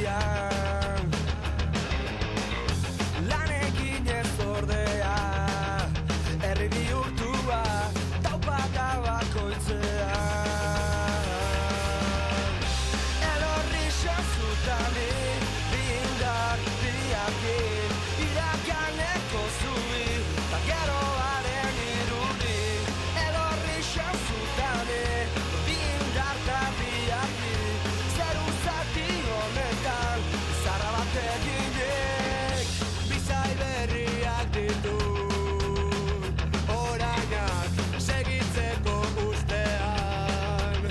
bizian lanekin ez ordea herri bihurtua taupata bakoitzean elorri xazutani bindar biakin irakaneko zubi ta geroaren irudi elorri xazutani bindar ta biakin zeru zati honetan zara bateginek bizai berriak ditu orainak segitzeko ustean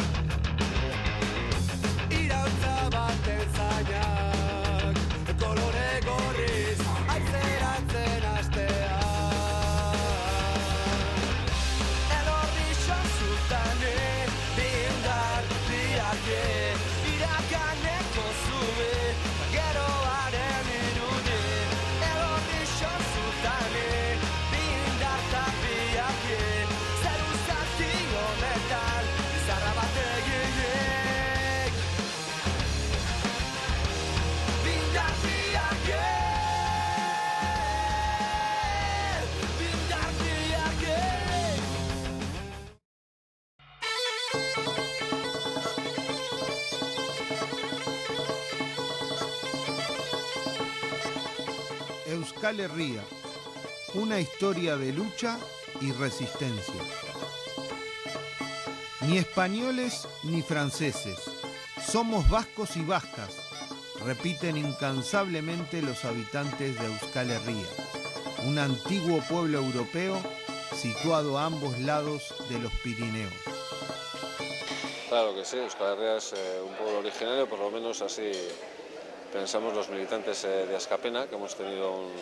irautza baten zainak kolore gorriz aizeratzen astean elorri xazutani bindar biakin irakaneko zubi geroaren irudi elorri xazutani bindar ta biakin zeru zati honetan izarra bateginek bindar biakin bindar biakin. Euskal Herria, una historia de lucha y resistencia. Ni españoles ni franceses, somos vascos y vascas, repiten incansablemente los habitantes de Euskal Herria, un antiguo pueblo europeo situado a ambos lados de los Pirineos. Claro que sí, Euskal Herria es un pueblo originario, por lo menos así pensamos los militantes de Askapena, que hemos tenido un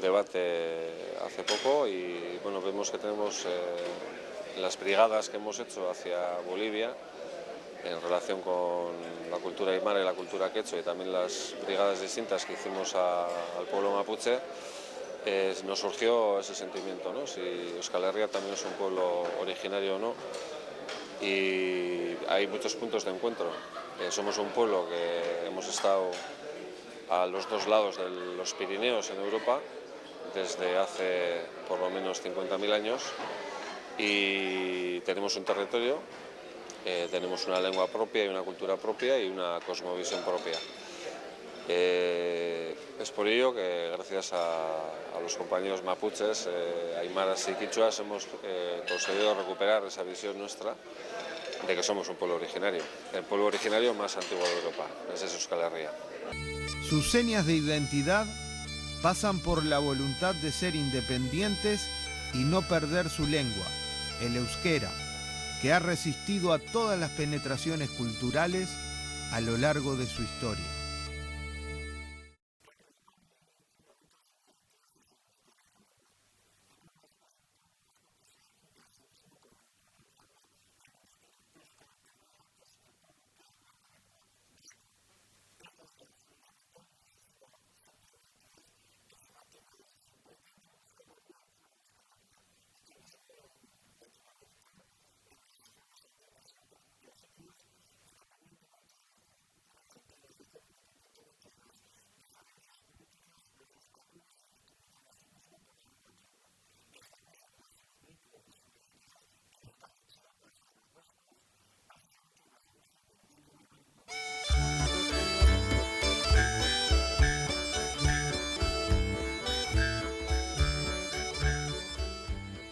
debate hace poco y bueno, vemos que tenemos las brigadas que hemos hecho hacia Bolivia en relación con la cultura aymara y la cultura quechua y también las brigadas distintas que hicimos al pueblo mapuche, nos surgió ese sentimiento, ¿no? Si Euskal Herria también es un pueblo originario o no, y hay muchos puntos de encuentro. Somos un pueblo que hemos estado a los dos lados de los Pirineos en Europa desde hace por lo menos 50.000 años y tenemos un territorio, tenemos una lengua propia y una cultura propia y una cosmovisión propia. Es por ello que gracias a los compañeros mapuches, aymaras y quichuas hemos conseguido recuperar esa visión nuestra de que somos un pueblo originario, el pueblo originario más antiguo de Europa, ese es Euskal Herria. Sus señas de identidad pasan por la voluntad de ser independientes y no perder su lengua, el euskera, que ha resistido a todas las penetraciones culturales a lo largo de su historia.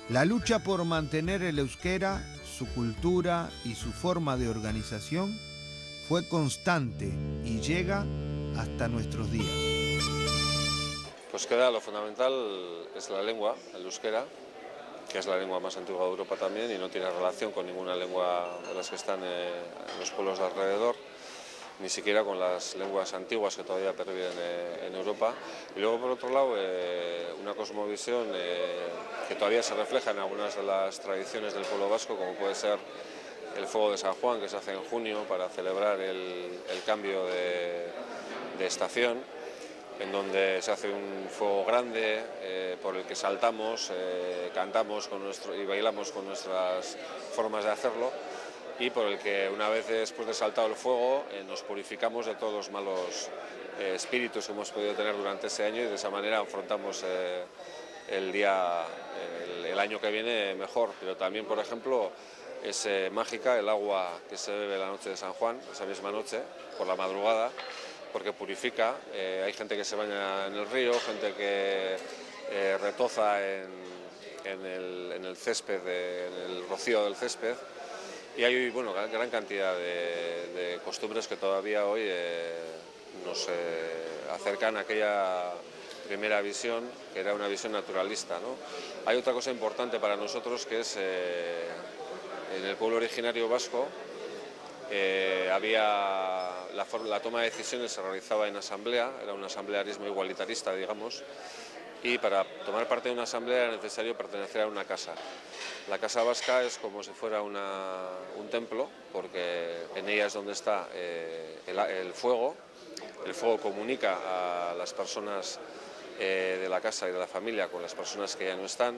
La lucha por mantener el euskera, su cultura y su forma de organización fue constante y llega hasta nuestros días. Pues queda lo fundamental es la lengua, el euskera, que es la lengua más antigua de Europa también y no tiene relación con ninguna lengua de las que están en los pueblos de alrededor, ni siquiera con las lenguas antiguas que todavía perviven en Europa. Y luego, por otro lado, una cosmovisión que todavía se refleja en algunas de las tradiciones del pueblo vasco, como puede ser el fuego de San Juan, que se hace en junio para celebrar el cambio de estación, en donde se hace un fuego grande por el que saltamos, cantamos y bailamos con nuestras formas de hacerlo. y por el que una vez después de saltado el fuego nos purificamos de todos los malos espíritus que hemos podido tener durante ese año y de esa manera afrontamos el año que viene mejor. Pero también, por ejemplo, es mágica el agua que se bebe la noche de San Juan, esa misma noche, por la madrugada, porque purifica. Hay gente que se baña en el río, gente que retoza en el césped, en el rocío del césped, y hay gran cantidad de costumbres que todavía hoy nos acercan a aquella primera visión, que era una visión naturalista, ¿no? Hay otra cosa importante para nosotros, que es en el pueblo originario vasco la toma de decisiones se realizaba en asamblea, era un asamblearismo igualitarista, digamos, y para tomar parte de una asamblea era necesario pertenecer a una casa. La casa vasca es como si fuera un templo, porque en ella es donde está el fuego. El fuego comunica a las personas de la casa y de la familia con las personas que ya no están,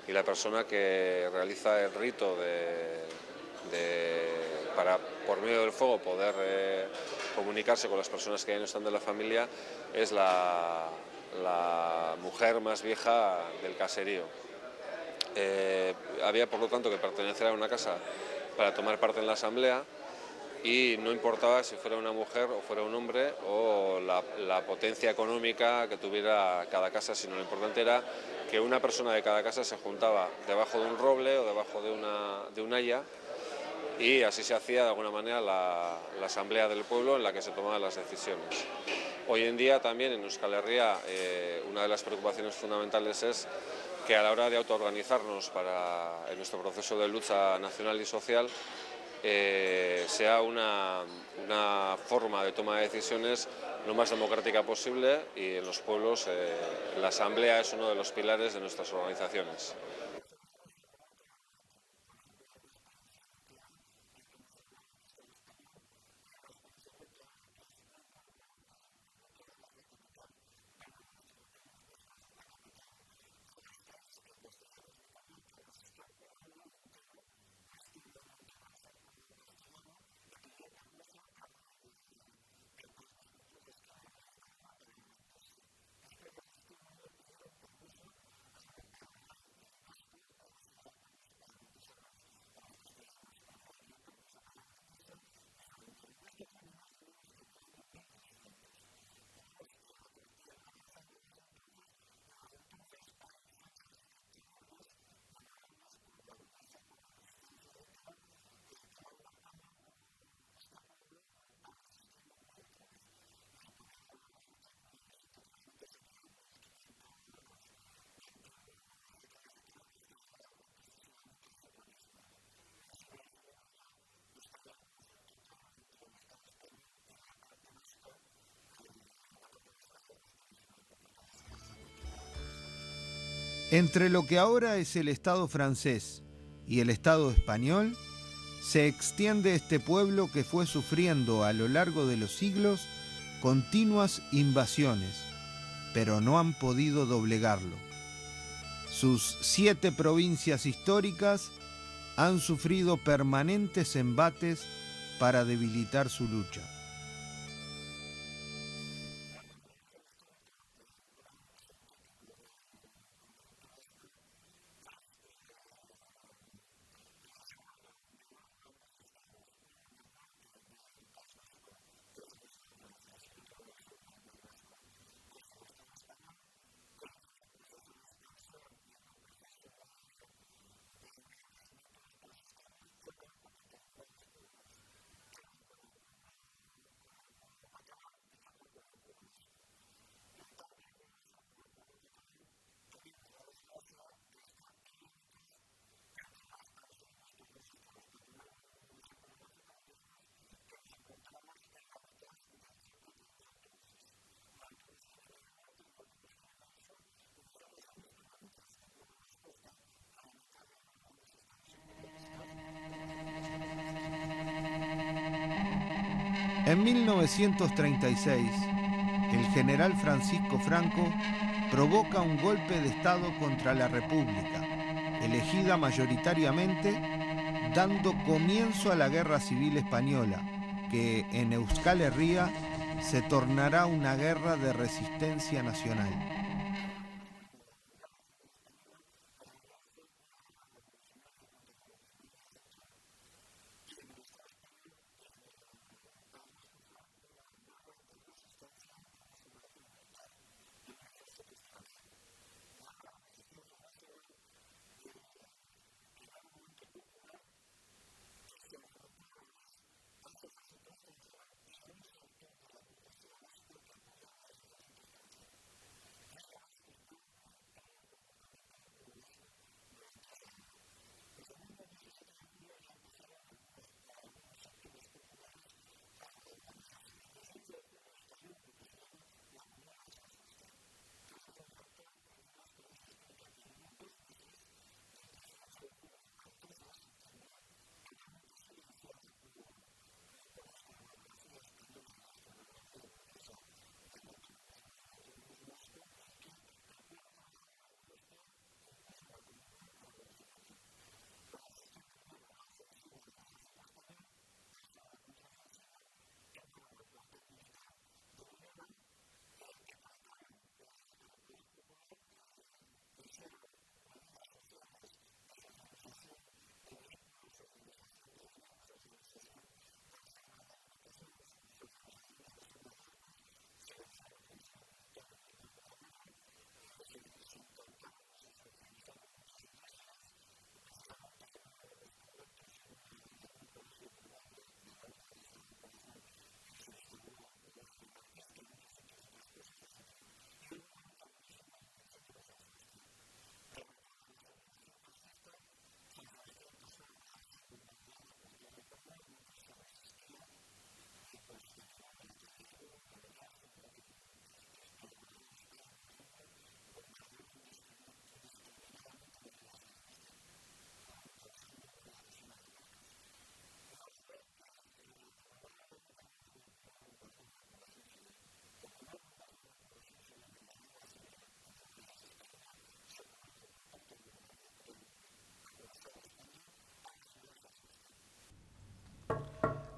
y la persona que realiza el rito para por medio del fuego poder comunicarse con las personas que ya no están de la familia es la mujer más vieja del caserío. Había por lo tanto que pertenecer a una casa para tomar parte en la asamblea, y no importaba si fuera una mujer o fuera un hombre o la potencia económica que tuviera cada casa, sino lo importante era que una persona de cada casa se juntaba debajo de un roble o debajo de una haya, y así se hacía de alguna manera la asamblea del pueblo en la que se tomaban las decisiones. Hoy en día también en Euskal Herria una de las preocupaciones fundamentales es que a la hora de autoorganizarnos en nuestro proceso de lucha nacional y social sea una forma de toma de decisiones lo más democrática posible, y en los pueblos la asamblea es uno de los pilares de nuestras organizaciones. Entre lo que ahora es el Estado francés y el Estado español, se extiende este pueblo que fue sufriendo a lo largo de los siglos continuas invasiones, pero no han podido doblegarlo. Sus 7 provincias históricas han sufrido permanentes embates para debilitar su lucha. En 1936, el general Francisco Franco provoca un golpe de Estado contra la República, elegida mayoritariamente dando comienzo a la Guerra Civil Española, que en Euskal Herria se tornará una guerra de resistencia nacional.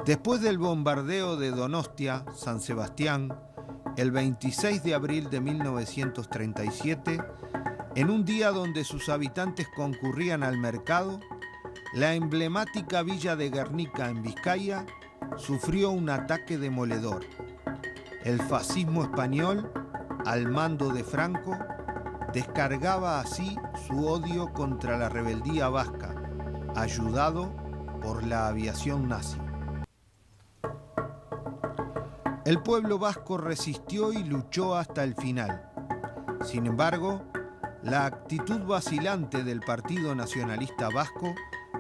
Después del bombardeo de Donostia, San Sebastián, el 26 de abril de 1937, en un día donde sus habitantes concurrían al mercado, la emblemática villa de Guernica en Vizcaya sufrió un ataque demoledor. El fascismo español, al mando de Franco, descargaba así su odio contra la rebeldía vasca, ayudado por la aviación nazi. El pueblo vasco resistió y luchó hasta el final. Sin embargo, la actitud vacilante del Partido Nacionalista Vasco,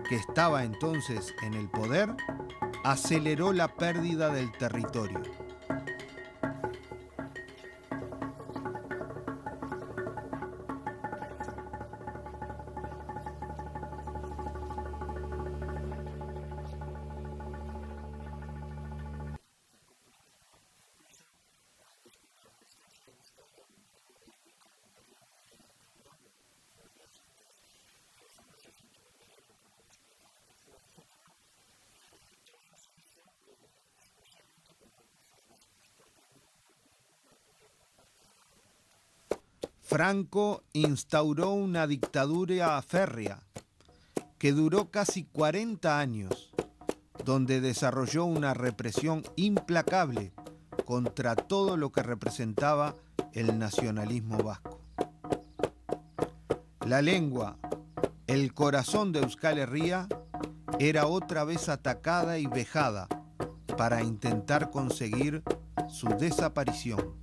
que estaba entonces en el poder, aceleró la pérdida del territorio. Franco instauró una dictadura férrea que duró casi 40 años, donde desarrolló una represión implacable contra todo lo que representaba el nacionalismo vasco. La lengua, el corazón de Euskal Herria, era otra vez atacada y vejada para intentar conseguir su desaparición.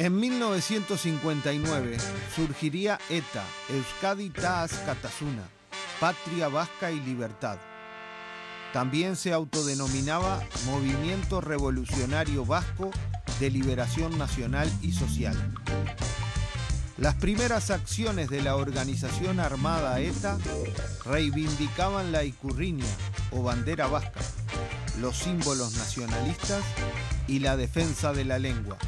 En 1959 surgiría ETA, Euskadi Taaz Katasuna, Patria Vasca y Libertad. También se autodenominaba Movimiento Revolucionario Vasco de Liberación Nacional y Social. Las primeras acciones de la organización armada ETA reivindicaban la ikurriña o bandera vasca, los símbolos nacionalistas y la defensa de la lengua.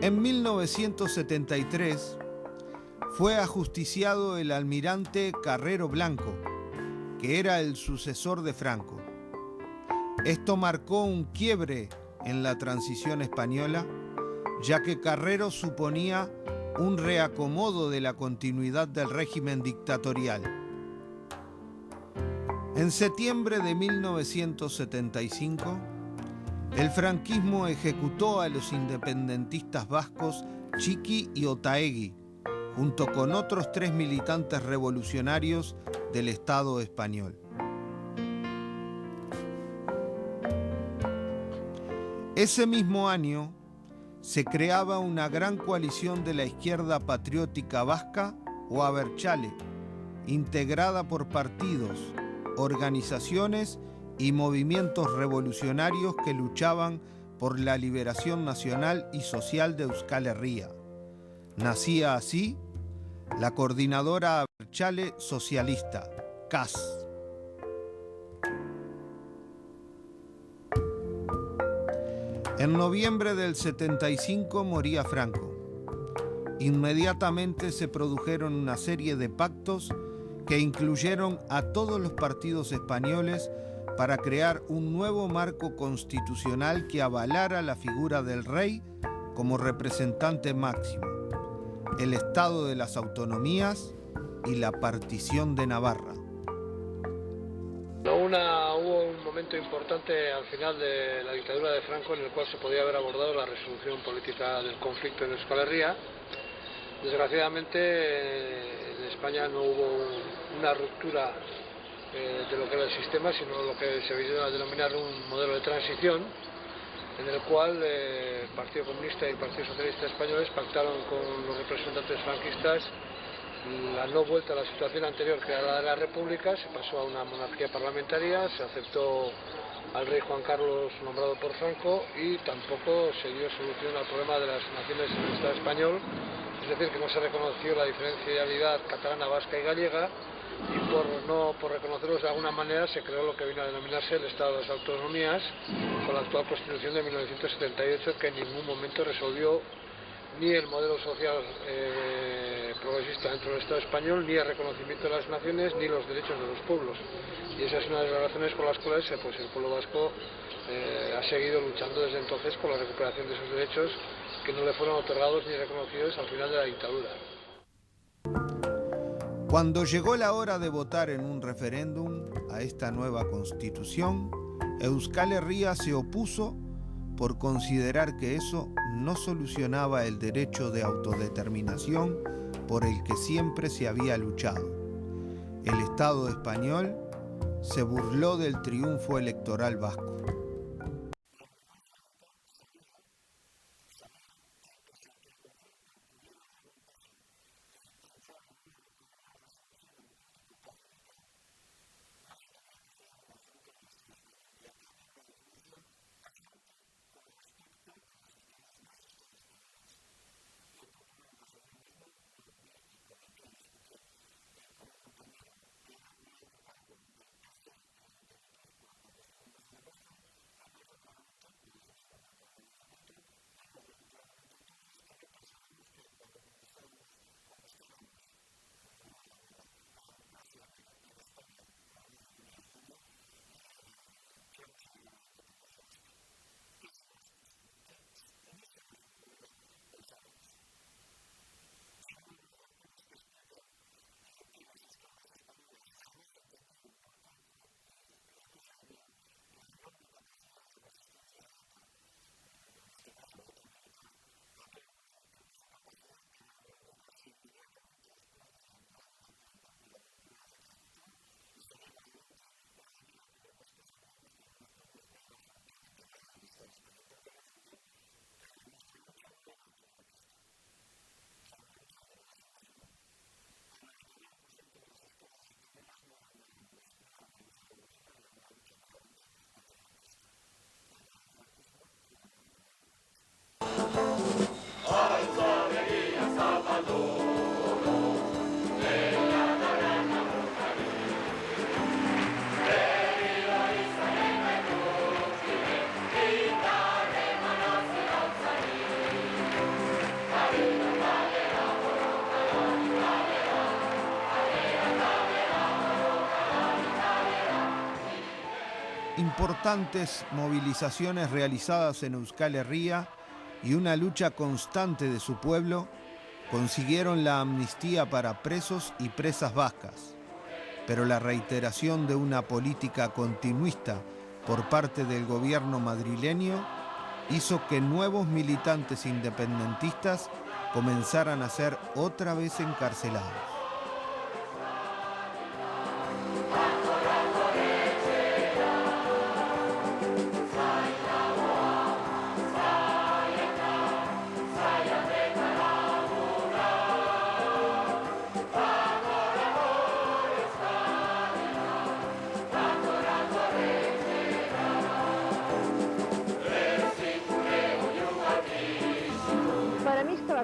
En 1973 fue ajusticiado el almirante Carrero Blanco, que era el sucesor de Franco. Esto marcó un quiebre en la transición española, ya que Carrero suponía un reacomodo de la continuidad del régimen dictatorial. En septiembre de 1975, el franquismo ejecutó a los independentistas vascos Txiki y Otaegui, junto con otros 3 militantes revolucionarios del Estado español. Ese mismo año se creaba una gran coalición de la izquierda patriótica vasca o Abertzale, integrada por partidos, organizaciones y movimientos revolucionarios que luchaban por la liberación nacional y social de Euskal Herria. Nacía así la Coordinadora Abertzale Socialista, CAS. En noviembre del 75 moría Franco. Inmediatamente se produjeron una serie de pactos que incluyeron a todos los partidos españoles para crear un nuevo marco constitucional que avalara la figura del rey como representante máximo, el Estado de las Autonomías y la partición de Navarra. Hubo un momento importante al final de la dictadura de Franco en el cual se podía haber abordado la resolución política del conflicto en Euskal Herria. Desgraciadamente en España no hubo una ruptura de lo que era el sistema, sino lo que se vino a denominar un modelo de transición, en el cual el Partido Comunista y el Partido Socialista españoles pactaron con los representantes franquistas la no vuelta a la situación anterior, que era la de la República. Se pasó a una monarquía parlamentaria, se aceptó al rey Juan Carlos nombrado por Franco y tampoco se dio solución al problema de las naciones en el Estado español, es decir, que no se reconoció la diferencialidad catalana, vasca y gallega, y por reconocerlos de alguna manera se creó lo que vino a denominarse el Estado de las Autonomías, con la actual Constitución de 1978, que en ningún momento resolvió ni el modelo social progresista dentro del Estado español, ni el reconocimiento de las naciones, ni los derechos de los pueblos. Y esa es una de las razones por las cuales el pueblo vasco ha seguido luchando desde entonces por la recuperación de esos derechos que no le fueron otorgados ni reconocidos al final de la dictadura. Cuando llegó la hora de votar en un referéndum a esta nueva constitución, Euskal Herria se opuso por considerar que eso no solucionaba el derecho de autodeterminación por el que siempre se había luchado. El Estado español se burló del triunfo electoral vasco. Importantes movilizaciones realizadas en Euskal Herria y una lucha constante de su pueblo consiguieron la amnistía para presos y presas vascas, pero la reiteración de una política continuista por parte del gobierno madrileño hizo que nuevos militantes independentistas comenzaran a ser otra vez encarcelados.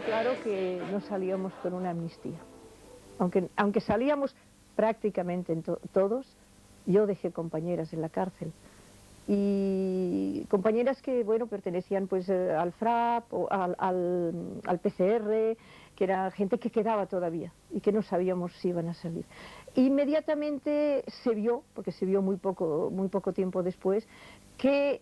Claro que no salíamos con una amnistía, aunque salíamos prácticamente todos. Yo dejé compañeras en la cárcel y compañeras que, bueno, pertenecían pues al FRAP, o al PCR, que era gente que quedaba todavía y que no sabíamos si iban a salir. Inmediatamente se vio, porque se vio muy poco tiempo después, que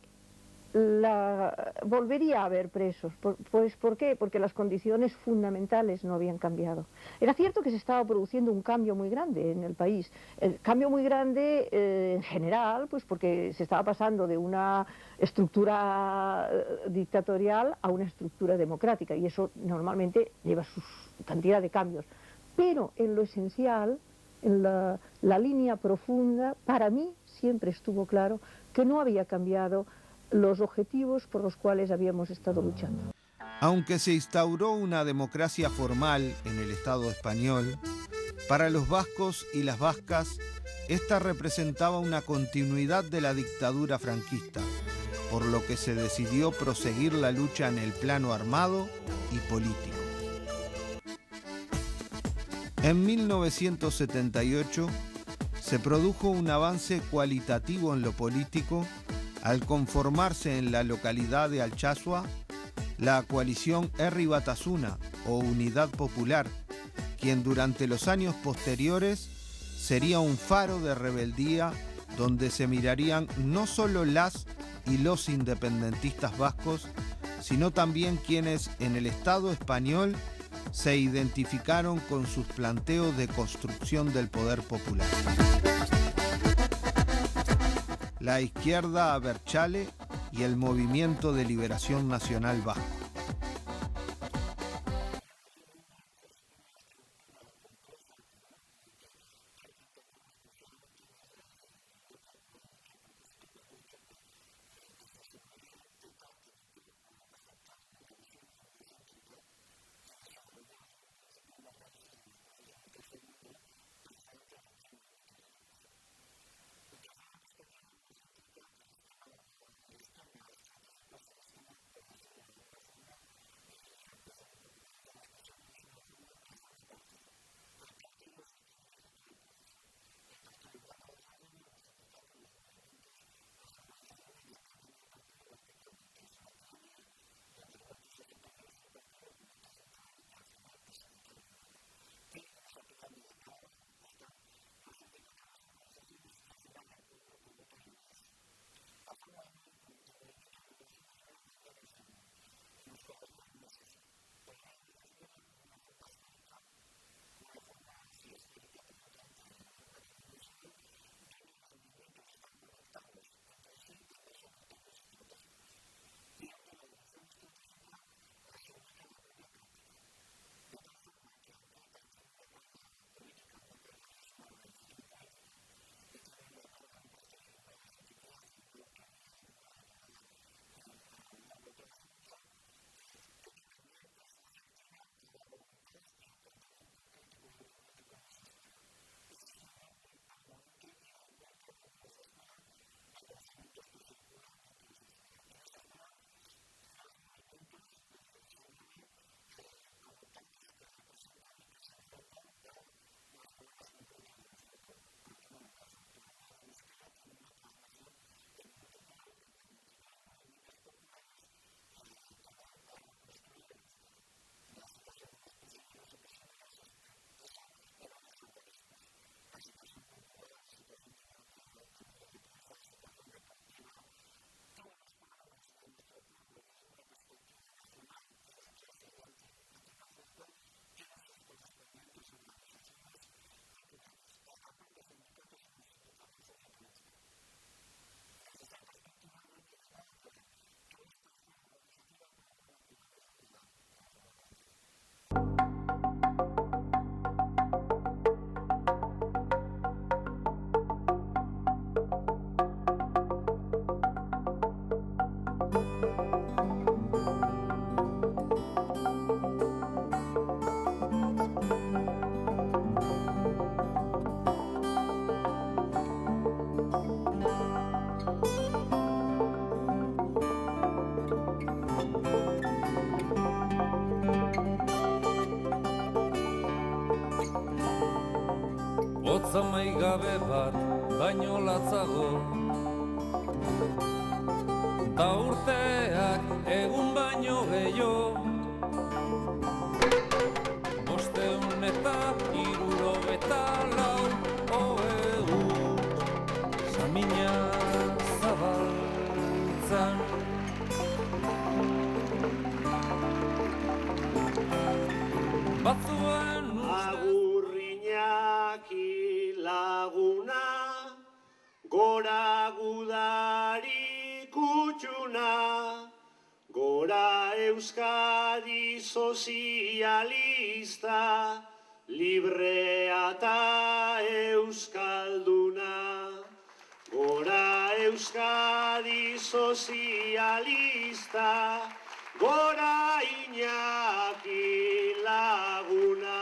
volvería a haber presos. Pues, ¿por qué? Porque las condiciones fundamentales no habían cambiado. Era cierto que se estaba produciendo un cambio muy grande en el país. El cambio muy grande en general, pues porque se estaba pasando de una estructura dictatorial a una estructura democrática, y eso normalmente lleva su cantidad de cambios. Pero en lo esencial, en la línea profunda, para mí siempre estuvo claro que no había cambiado los objetivos por los cuales habíamos estado luchando. Aunque se instauró una democracia formal en el Estado español, para los vascos y las vascas, esta representaba una continuidad de la dictadura franquista, por lo que se decidió proseguir la lucha en el plano armado y político. En 1978 se produjo un avance cualitativo en lo político al conformarse en la localidad de Alchazua la coalición Herri Batasuna o Unidad Popular, quien durante los años posteriores sería un faro de rebeldía donde se mirarían no solo las y los independentistas vascos, sino también quienes en el Estado español se identificaron con sus planteos de construcción del poder popular. La izquierda abertzale y el Movimiento de Liberación Nacional Vasco. Zamai gabe bat baino latzago Ta urteak egun baino gehiago, 574 egun, samina zabaltzan. Batzuen Agurriñaki laguna, gora gudari kutxuna, gora Euskadi sozialista, librea eta euskalduna. Gora Euskadi sozialista, gora Iñaki laguna.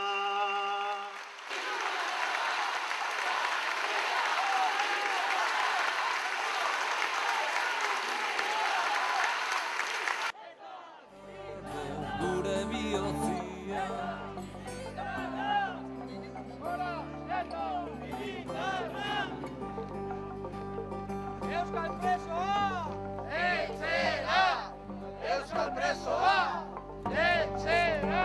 gure bihotzia. Euskal presoa! Etxera! Euskal presoa! Etxera!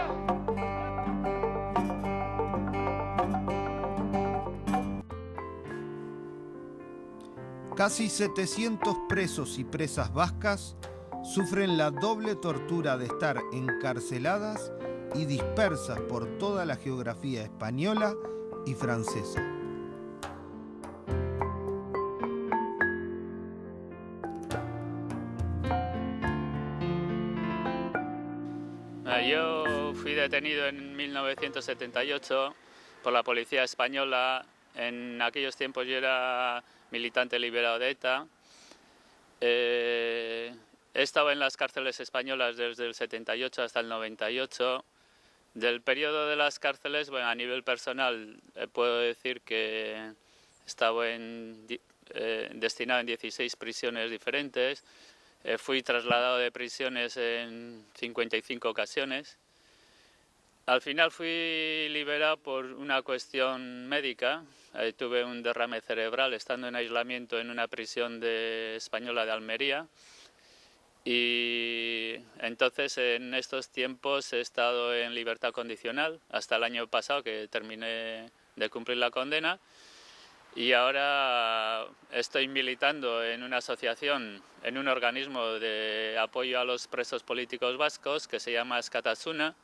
Casi 700 presos y presas vascas sufren la doble tortura de estar encarceladas y dispersas por toda la geografía española y francesa. Yo fui detenido en 1978 por la policía española. En aquellos tiempos yo era militante liberado de ETA. He estado en las cárceles españolas desde el 78 hasta el 98. Del periodo de las cárceles, bueno, a nivel personal puedo decir que he estado destinado en 16 prisiones diferentes. Fui trasladado de prisiones en 55 ocasiones. Al final fui liberado por una cuestión médica. Tuve un derrame cerebral estando en aislamiento en una prisión española de Almería. Y entonces en estos tiempos he estado en libertad condicional hasta el año pasado, que terminé de cumplir la condena. Y ahora estoy militando en una asociación, en un organismo de apoyo a los presos políticos vascos que se llama Askatasuna.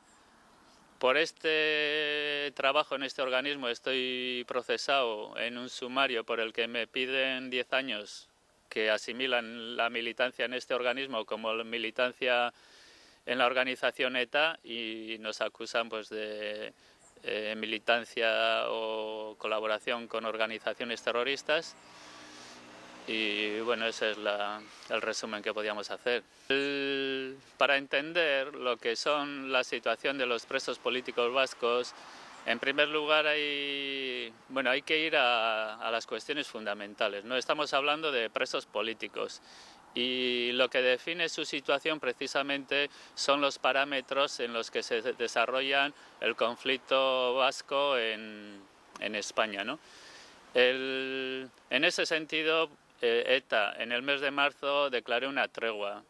Por este trabajo en este organismo estoy procesado en un sumario por el que me piden 10 años que asimilan la militancia en este organismo como militancia en la organización ETA y nos acusan pues de militancia o colaboración con organizaciones terroristas. Y bueno, ese es el resumen que podíamos hacer. Para entender lo que son la situación de los presos políticos vascos, en primer lugar hay que ir a las cuestiones fundamentales, ¿no? Estamos hablando de presos políticos y lo que define su situación precisamente son los parámetros en los que se desarrollan el conflicto vasco en España, ¿no? En ese sentido, ETA en el mes de marzo declaró una tregua.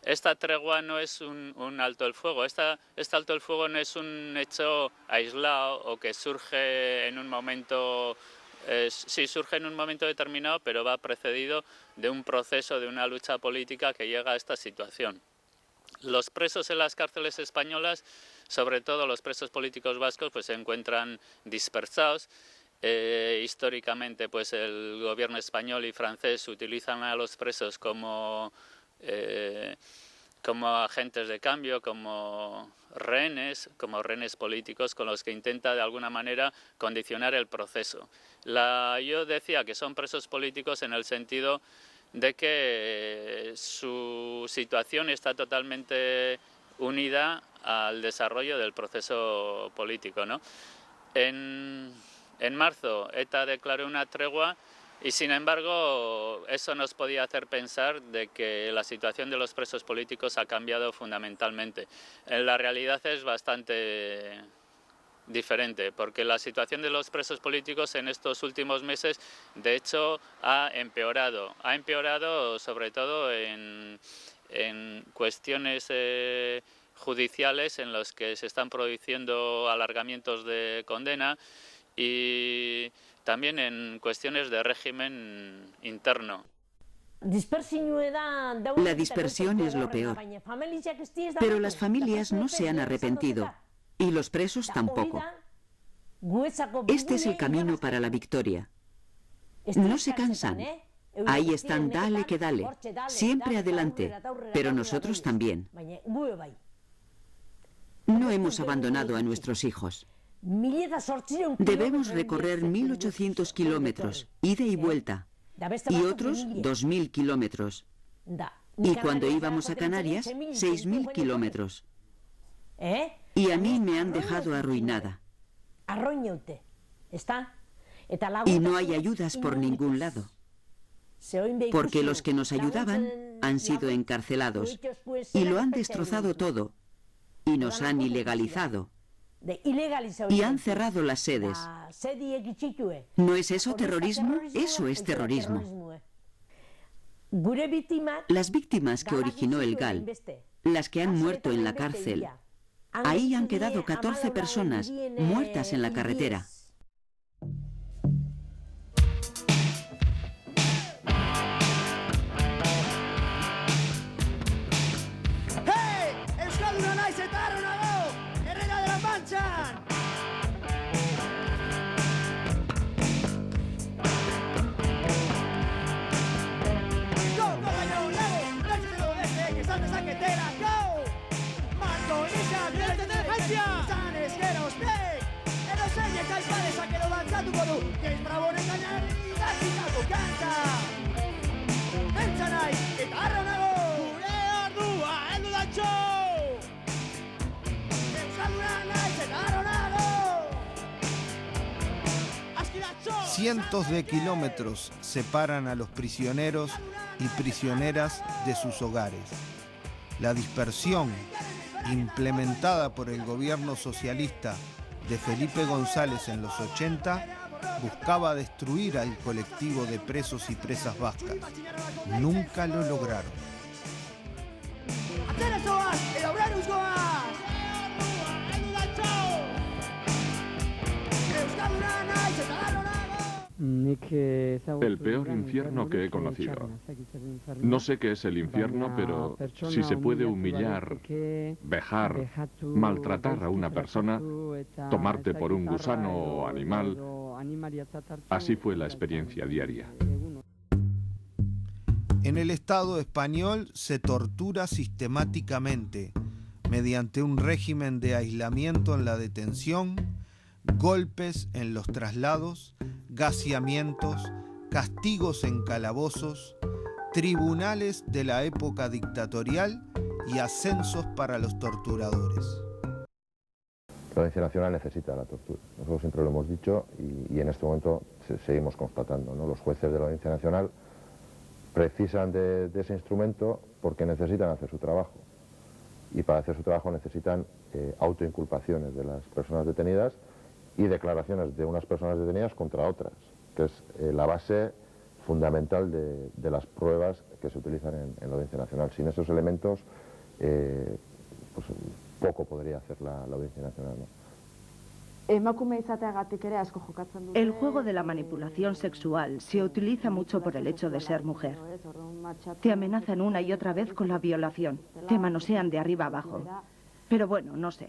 Esta tregua no es un alto el fuego, este alto el fuego no es un hecho aislado o que surge en un momento, sí surge en un momento determinado, pero va precedido de un proceso, de una lucha política que llega a esta situación. Los presos en las cárceles españolas, sobre todo los presos políticos vascos, pues se encuentran dispersados. Históricamente, pues el gobierno español y francés utilizan a los presos como agentes de cambio, como rehenes políticos con los que intenta de alguna manera condicionar el proceso. Yo decía que son presos políticos en el sentido de que su situación está totalmente unida al desarrollo del proceso político, ¿no? En marzo ETA declaró una tregua y sin embargo eso nos podía hacer pensar de que la situación de los presos políticos ha cambiado fundamentalmente. La realidad es bastante diferente porque la situación de los presos políticos en estos últimos meses de hecho ha empeorado sobre todo en en cuestiones judiciales en los que se están produciendo alargamientos de condena y también en cuestiones de régimen interno. La dispersión es lo peor, pero las familias no se han arrepentido y los presos tampoco. Este es el camino para la victoria. No se cansan. Ahí están, dale que dale, siempre adelante, pero nosotros también. No hemos abandonado a nuestros hijos. Debemos recorrer 1.800 kilómetros, ida y vuelta, y otros 2.000 kilómetros. Y cuando íbamos a Canarias, 6.000 kilómetros. Y a mí me han dejado arruinada. Y no hay ayudas por ningún lado. Porque los que nos ayudaban han sido encarcelados y lo han destrozado todo y nos han ilegalizado y han cerrado las sedes. ¿No es eso terrorismo? Eso es terrorismo. Las víctimas que originó el GAL, las que han muerto en la cárcel, ahí han quedado 14 personas muertas en la carretera. Cientos de kilómetros separan a los prisioneros y prisioneras de sus hogares. La dispersión, implementada por el gobierno socialista de Felipe González en los 80, buscaba destruir al colectivo de presos y presas vascas. Nunca lo lograron. El peor infierno que he conocido. No sé qué es el infierno, pero si se puede humillar, vejar, maltratar a una persona, tomarte por un gusano o animal, así fue la experiencia diaria. En el Estado español se tortura sistemáticamente mediante un régimen de aislamiento en la detención, golpes en los traslados, gaseamientos, castigos en calabozos, tribunales de la época dictatorial y ascensos para los torturadores. La Audiencia Nacional necesita la tortura. Nosotros siempre lo hemos dicho y en este momento seguimos constatando, ¿no? Los jueces de la Audiencia Nacional precisan de ese instrumento porque necesitan hacer su trabajo. Y para hacer su trabajo necesitan autoinculpaciones de las personas detenidas y declaraciones de unas personas detenidas contra otras, que es la base fundamental de las pruebas que se utilizan en la Audiencia Nacional. Sin esos elementos, pues poco podría hacer la Audiencia Nacional, ¿no? El juego de la manipulación sexual se utiliza mucho por el hecho de ser mujer. Te amenazan una y otra vez con la violación, te manosean de arriba abajo. Pero bueno, no sé.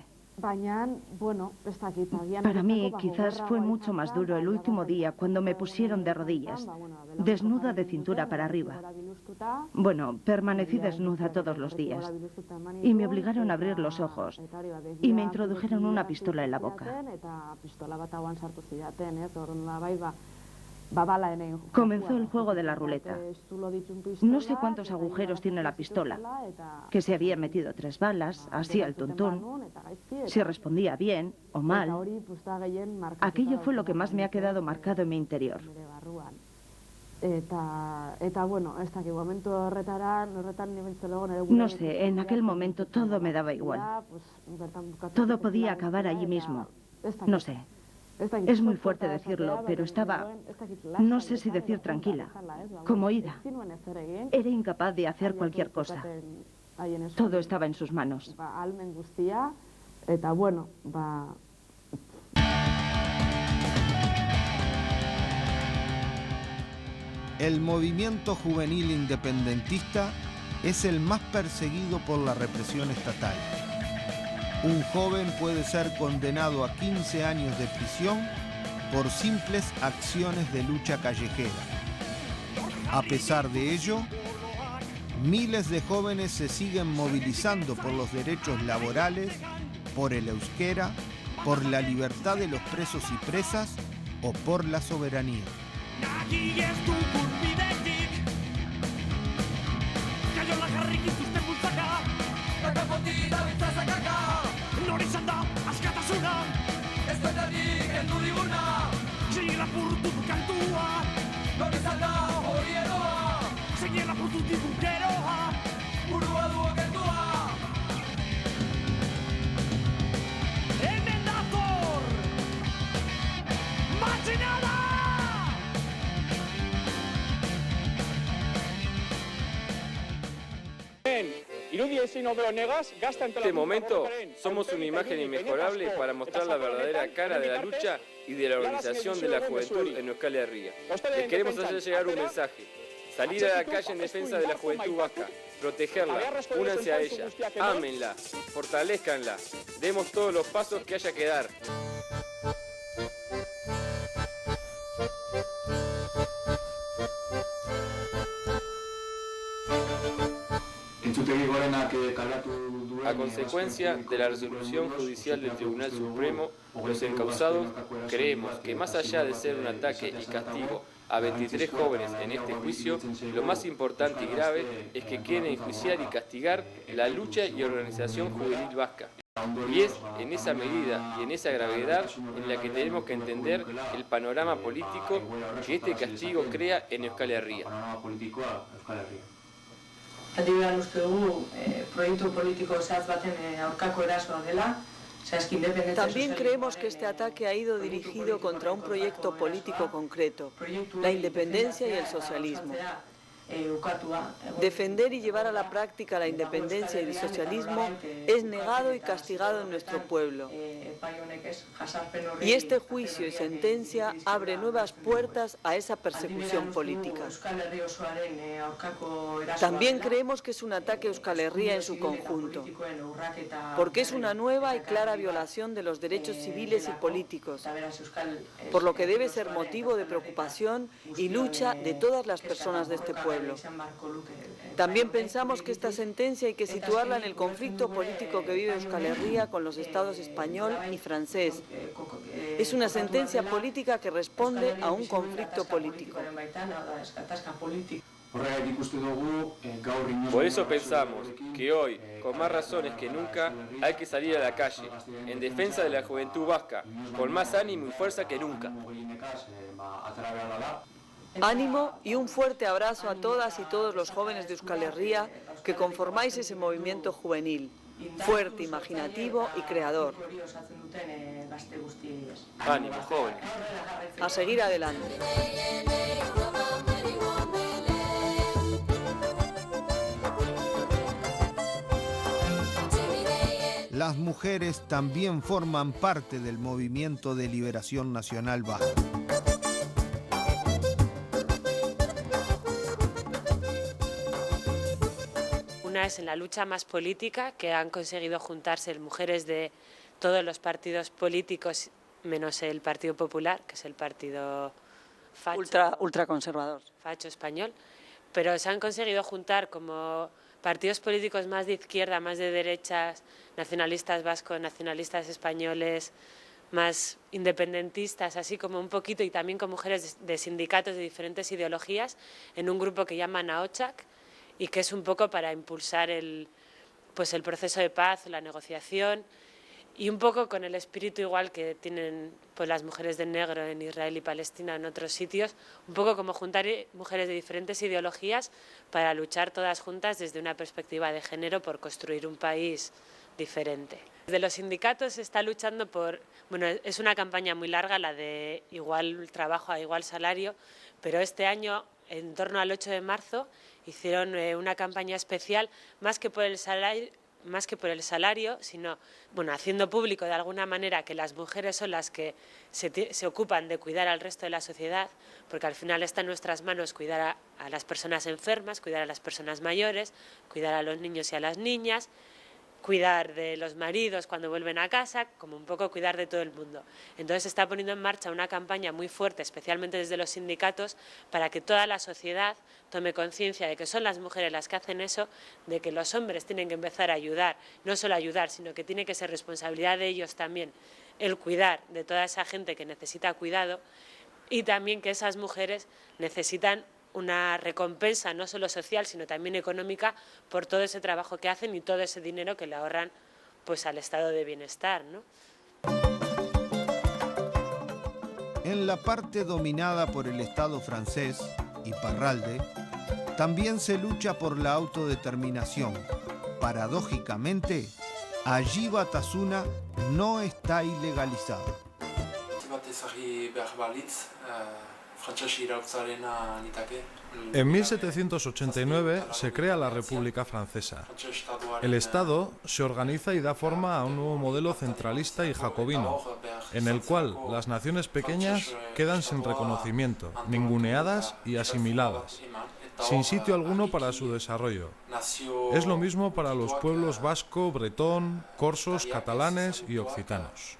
Para mí quizás fue mucho más duro el último día cuando me pusieron de rodillas, desnuda de cintura para arriba. Bueno, permanecí desnuda todos los días y me obligaron a abrir los ojos y me introdujeron una pistola en la boca. Comenzó el juego de la ruleta. No sé cuántos agujeros tiene la pistola, que se había metido 3 balas, así al tuntún, si respondía bien o mal. Aquello fue lo que más me ha quedado marcado en mi interior. No sé, en aquel momento todo me daba igual. Todo podía acabar allí mismo. No sé. Es muy fuerte decirlo, pero estaba, no sé si decir tranquila, como ida. Era incapaz de hacer cualquier cosa. Todo estaba en sus manos. El movimiento juvenil independentista es el más perseguido por la represión estatal. Un joven puede ser condenado a 15 años de prisión por simples acciones de lucha callejera. A pesar de ello, miles de jóvenes se siguen movilizando por los derechos laborales, por el euskera, por la libertad de los presos y presas o por la soberanía. En este momento somos una imagen inmejorable para mostrar la verdadera cara de la lucha y de la organización de la juventud en Euskal Herria. Les queremos hacer llegar un mensaje. Salir a la calle en defensa de la juventud vasca, protegerla, únanse a ella, ámenla, fortalezcanla, demos todos los pasos que haya que dar. A consecuencia de la resolución judicial del Tribunal Supremo, los encausados creemos que más allá de ser un ataque y castigo a 23 jóvenes en este juicio, lo más importante y grave es que quieren enjuiciar y castigar la lucha y organización juvenil vasca. Y es en esa medida y en esa gravedad en la que tenemos que entender el panorama político que este castigo crea en Euskal Herria. Adibidean uste dugu proiektu politiko zehatz baten aurkako erasoa dela. También creemos que este ataque ha ido dirigido contra un proyecto político concreto, la independencia y el socialismo. Defender y llevar a la práctica la independencia y el socialismo es negado y castigado en nuestro pueblo. Y este juicio y sentencia abre nuevas puertas a esa persecución política. También creemos que es un ataque a Euskal Herria en su conjunto, porque es una nueva y clara violación de los derechos civiles y políticos, por lo que debe ser motivo de preocupación y lucha de todas las personas de este pueblo. También pensamos que esta sentencia hay que situarla en el conflicto político que vive Euskal Herria con los estados español y francés. Es una sentencia política que responde a un conflicto político. Por eso pensamos que hoy, con más razones que nunca, hay que salir a la calle, en defensa de la juventud vasca, con más ánimo y fuerza que nunca. Ánimo y un fuerte abrazo a todas y todos los jóvenes de Euskal Herria que conformáis ese movimiento juvenil, fuerte, imaginativo y creador. Ánimo, jóvenes. A seguir adelante. Las mujeres también forman parte del movimiento de liberación nacional vasco. Una es en la lucha más política, que han conseguido juntarse mujeres de todos los partidos políticos, menos el Partido Popular, que es el partido facho, ultraconservador, facho español, pero se han conseguido juntar como partidos políticos más de izquierda, más de derechas, nacionalistas vascos, nacionalistas españoles, más independentistas, así como un poquito, y también con mujeres de sindicatos de diferentes ideologías, en un grupo que llaman Ahotsak, y que es un poco para impulsar el proceso de paz, la negociación, y un poco con el espíritu igual que tienen pues, las mujeres de negro en Israel y Palestina en otros sitios, un poco como juntar mujeres de diferentes ideologías para luchar todas juntas desde una perspectiva de género por construir un país diferente. Desde los sindicatos se está luchando por, bueno, es una campaña muy larga, la de igual trabajo a igual salario, pero este año, en torno al 8 de marzo, hicieron una campaña especial, más que por el salario, sino bueno, haciendo público de alguna manera que las mujeres son las que se ocupan de cuidar al resto de la sociedad, porque al final está en nuestras manos cuidar a las personas enfermas, cuidar a las personas mayores, cuidar a los niños y a las niñas, cuidar de los maridos cuando vuelven a casa, como un poco cuidar de todo el mundo. Entonces se está poniendo en marcha una campaña muy fuerte, especialmente desde los sindicatos, para que toda la sociedad tome conciencia de que son las mujeres las que hacen eso, de que los hombres tienen que empezar a ayudar, no solo ayudar, sino que tiene que ser responsabilidad de ellos también el cuidar de toda esa gente que necesita cuidado, y también que esas mujeres necesitan una recompensa no solo social sino también económica por todo ese trabajo que hacen y todo ese dinero que le ahorran pues al estado de bienestar, ¿no? En la parte dominada por el Estado francés, Iparralde, también se lucha por la autodeterminación. Paradójicamente, allí Batasuna no está ilegalizado. En 1789 se crea la República Francesa. El Estado se organiza y da forma a un nuevo modelo centralista y jacobino, en el cual las naciones pequeñas quedan sin reconocimiento, ninguneadas y asimiladas, sin sitio alguno para su desarrollo. Es lo mismo para los pueblos vasco, bretón, corsos, catalanes y occitanos.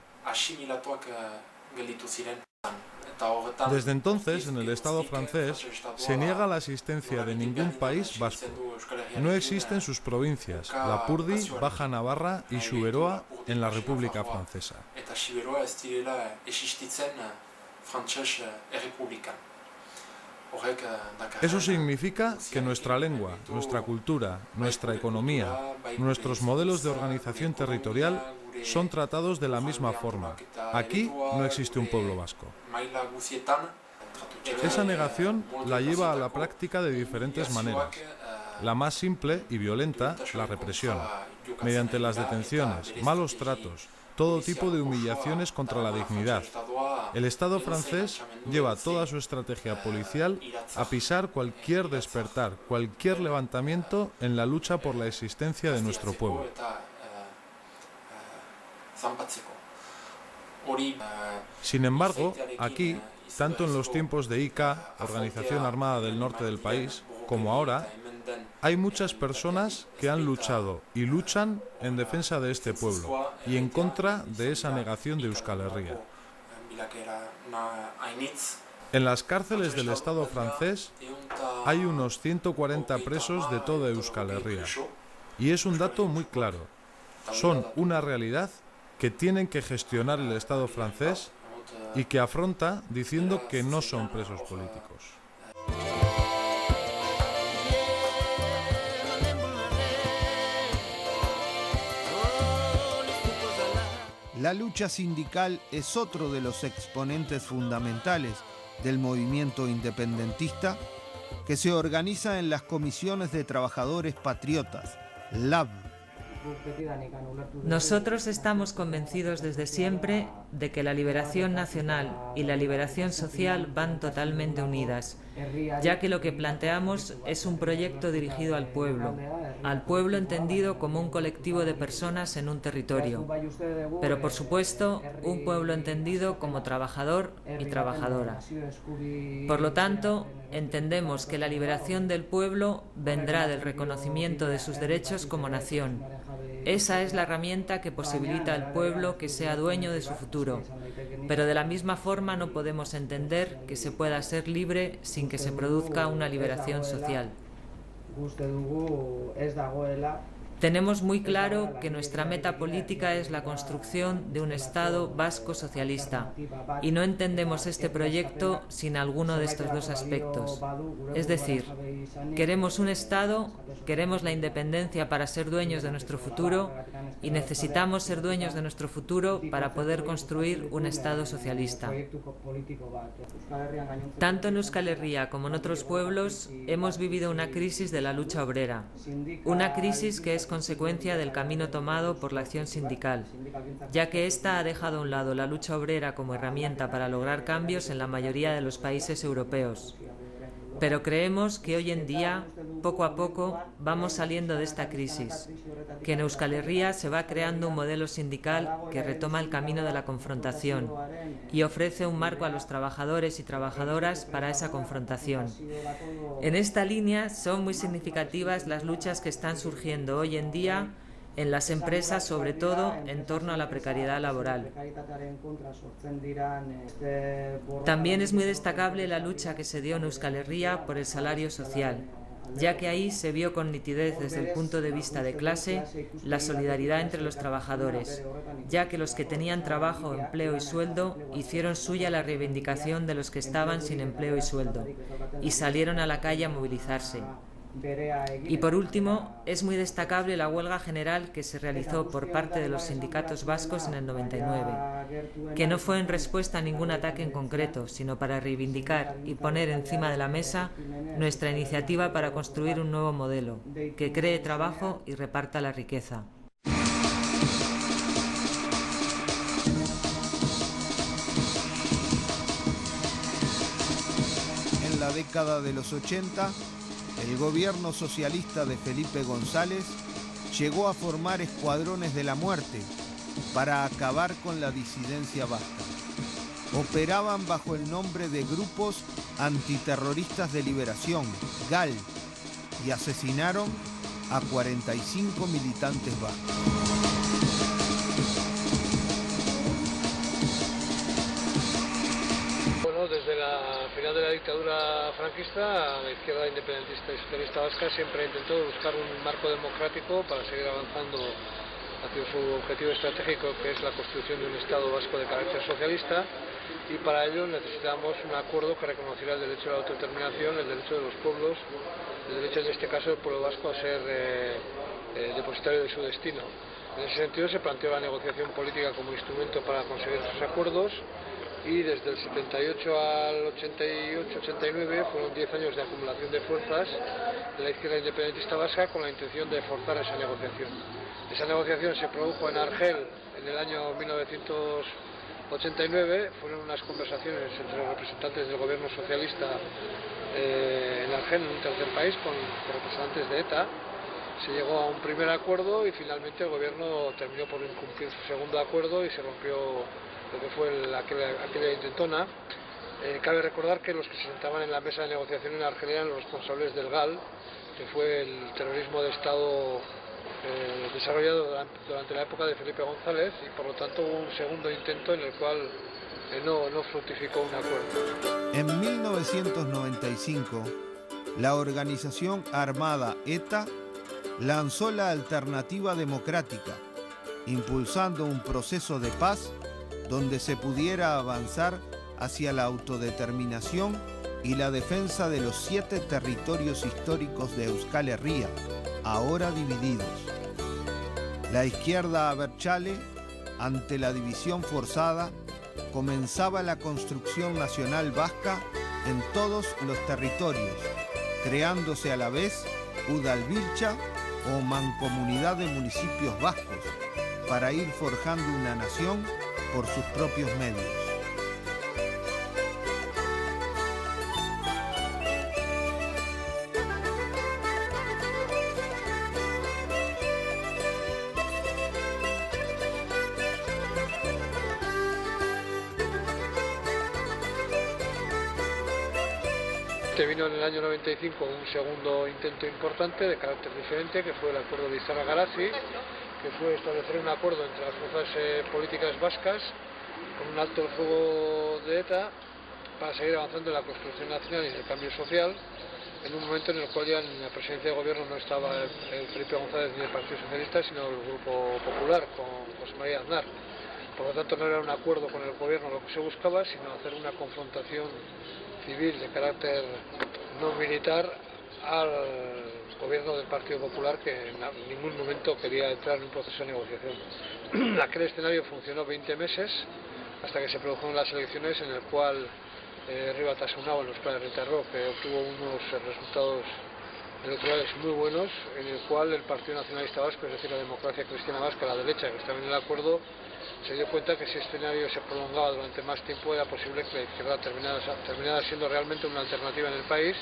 Desde entonces, en el Estado francés, se niega la existencia de ningún país vasco. No existen sus provincias, Lapurdi, Baja Navarra y Xuberoa, en la República Francesa. Eso significa que nuestra lengua, nuestra cultura, nuestra economía, nuestros modelos de organización territorial son tratados de la misma forma. Aquí no existe un pueblo vasco. Esa negación la lleva a la práctica de diferentes maneras. La más simple y violenta, la represión, mediante las detenciones, malos tratos, todo tipo de humillaciones contra la dignidad. El Estado francés lleva toda su estrategia policial a pisar cualquier despertar, cualquier levantamiento en la lucha por la existencia de nuestro pueblo. Sin embargo, aquí, tanto en los tiempos de ICA, Organización Armada del Norte del país, como ahora, hay muchas personas que han luchado y luchan en defensa de este pueblo y en contra de esa negación de Euskal Herria. En las cárceles del Estado francés hay unos 140 presos de toda Euskal Herria. Y es un dato muy claro. Son una realidad que tienen que gestionar el Estado francés y que afronta diciendo que no son presos políticos. La lucha sindical es otro de los exponentes fundamentales del movimiento independentista que se organiza en las comisiones de trabajadores patriotas, LAB. Nosotros estamos convencidos desde siempre de que la liberación nacional y la liberación social van totalmente unidas, ya que lo que planteamos es un proyecto dirigido al pueblo entendido como un colectivo de personas en un territorio, pero por supuesto un pueblo entendido como trabajador y trabajadora. Por lo tanto, entendemos que la liberación del pueblo vendrá del reconocimiento de sus derechos como nación. Esa es la herramienta que posibilita al pueblo que sea dueño de su futuro, pero de la misma forma no podemos entender que se pueda ser libre sin que se produzca una liberación social. Tenemos muy claro que nuestra meta política es la construcción de un Estado vasco socialista y no entendemos este proyecto sin alguno de estos dos aspectos. Es decir, queremos un Estado, queremos la independencia para ser dueños de nuestro futuro y necesitamos ser dueños de nuestro futuro para poder construir un Estado socialista. Tanto en Euskal Herria como en otros pueblos hemos vivido una crisis de la lucha obrera, una crisis que es consecuencia del camino tomado por la acción sindical, ya que ésta ha dejado a un lado la lucha obrera como herramienta para lograr cambios en la mayoría de los países europeos. Pero creemos que hoy en día, poco a poco, vamos saliendo de esta crisis, que en Euskal Herria se va creando un modelo sindical que retoma el camino de la confrontación y ofrece un marco a los trabajadores y trabajadoras para esa confrontación. En esta línea son muy significativas las luchas que están surgiendo hoy en día en las empresas, sobre todo en torno a la precariedad laboral. También es muy destacable la lucha que se dio en Euskal Herria por el salario social, ya que ahí se vio con nitidez desde el punto de vista de clase la solidaridad entre los trabajadores, ya que los que tenían trabajo, empleo y sueldo hicieron suya la reivindicación de los que estaban sin empleo y sueldo y salieron a la calle a movilizarse. Y por último, es muy destacable la huelga general que se realizó por parte de los sindicatos vascos en el 99, que no fue en respuesta a ningún ataque en concreto, sino para reivindicar y poner encima de la mesa nuestra iniciativa para construir un nuevo modelo, que cree trabajo y reparta la riqueza. En la década de los 80, el gobierno socialista de Felipe González llegó a formar escuadrones de la muerte para acabar con la disidencia vasca. Operaban bajo el nombre de Grupos Antiterroristas de Liberación, GAL, y asesinaron a 45 militantes vascos. Desde la final de la dictadura franquista, la izquierda independentista y socialista vasca siempre intentó buscar un marco democrático para seguir avanzando hacia su objetivo estratégico, que es la construcción de un Estado vasco de carácter socialista, y para ello necesitamos un acuerdo que reconociera el derecho a la autodeterminación, el derecho de los pueblos, el derecho en este caso del pueblo vasco a ser depositario de su destino. En ese sentido se planteó la negociación política como instrumento para conseguir esos acuerdos, y desde el 78 al 88-89 fueron 10 años de acumulación de fuerzas de la izquierda independentista vasca con la intención de forzar esa negociación. Esa negociación se produjo en Argel en el año 1989, fueron unas conversaciones entre los representantes del gobierno socialista en Argel, en un tercer país, con representantes de ETA. Se llegó a un primer acuerdo y finalmente el gobierno terminó por incumplir su segundo acuerdo y se rompió lo que fue aquella intentona. Cabe recordar que los que se sentaban en la mesa de negociación en Argelia eran los responsables del GAL, que fue el terrorismo de Estado desarrollado durante la época de Felipe González, y por lo tanto hubo un segundo intento en el cual no fructificó un acuerdo. En 1995, la organización armada ETA lanzó la Alternativa Democrática, impulsando un proceso de paz donde se pudiera avanzar hacia la autodeterminación y la defensa de los 7 territorios históricos de Euskal Herria, ahora divididos. La izquierda abertzale, ante la división forzada, comenzaba la construcción nacional vasca en todos los territorios, creándose a la vez Udalbiltza o Mancomunidad de Municipios Vascos, para ir forjando una nación por sus propios medios. Vino en el año 95 un segundo intento importante de carácter diferente, que fue el acuerdo de Izarra-Garazi, que fue establecer un acuerdo entre las fuerzas políticas vascas con un alto el fuego de ETA para seguir avanzando en la construcción nacional y en el cambio social. en un momento en el cual ya en la presidencia de gobierno no estaba el Felipe González ni el Partido Socialista, sino el Grupo Popular con José María Aznar. Por lo tanto, no era un acuerdo con el gobierno lo que se buscaba, sino hacer una confrontación civil de carácter no militar al gobierno del Partido Popular, que en ningún momento quería entrar en un proceso de negociación. Aquel escenario funcionó 20 meses hasta que se produjeron las elecciones, en el cual Riba Tasunao, en los planes de terror, que obtuvo unos resultados electorales muy buenos, en el cual el Partido Nacionalista Vasco, es decir, la Democracia Cristiana Vasca, la derecha, que estaba en el acuerdo, se dio cuenta que si este escenario se prolongaba durante más tiempo era posible que la izquierda terminara siendo realmente una alternativa en el país.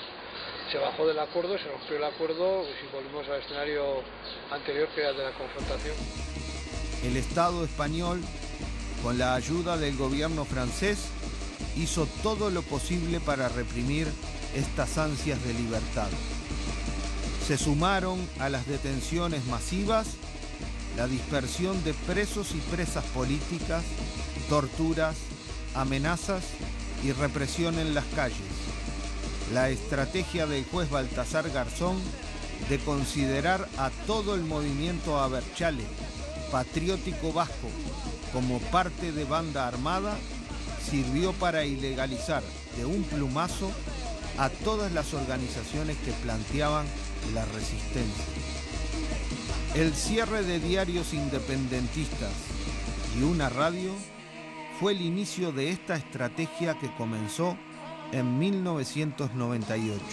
Se bajó del acuerdo, se rompió el acuerdo y volvimos al escenario anterior, que era el de la confrontación. El Estado español, con la ayuda del gobierno francés, hizo todo lo posible para reprimir estas ansias de libertad. Se sumaron a las detenciones masivas, la dispersión de presos y presas políticas, torturas, amenazas y represión en las calles. La estrategia del juez Baltasar Garzón de considerar a todo el movimiento Abertzale patriótico vasco como parte de banda armada sirvió para ilegalizar de un plumazo a todas las organizaciones que planteaban la resistencia. El cierre de diarios independentistas y una radio fue el inicio de esta estrategia que comenzó en 1998.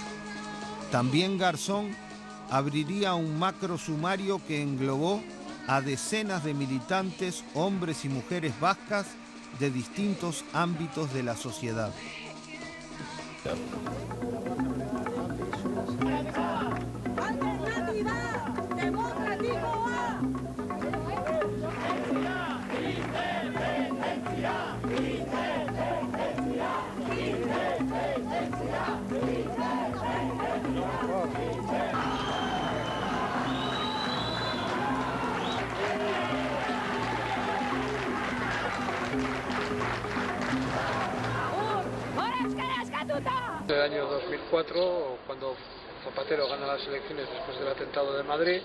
También Garzón abriría un macro sumario que englobó a decenas de militantes, hombres y mujeres vascas de distintos ámbitos de la sociedad. En el año 2004, cuando Zapatero gana las elecciones después del atentado de Madrid,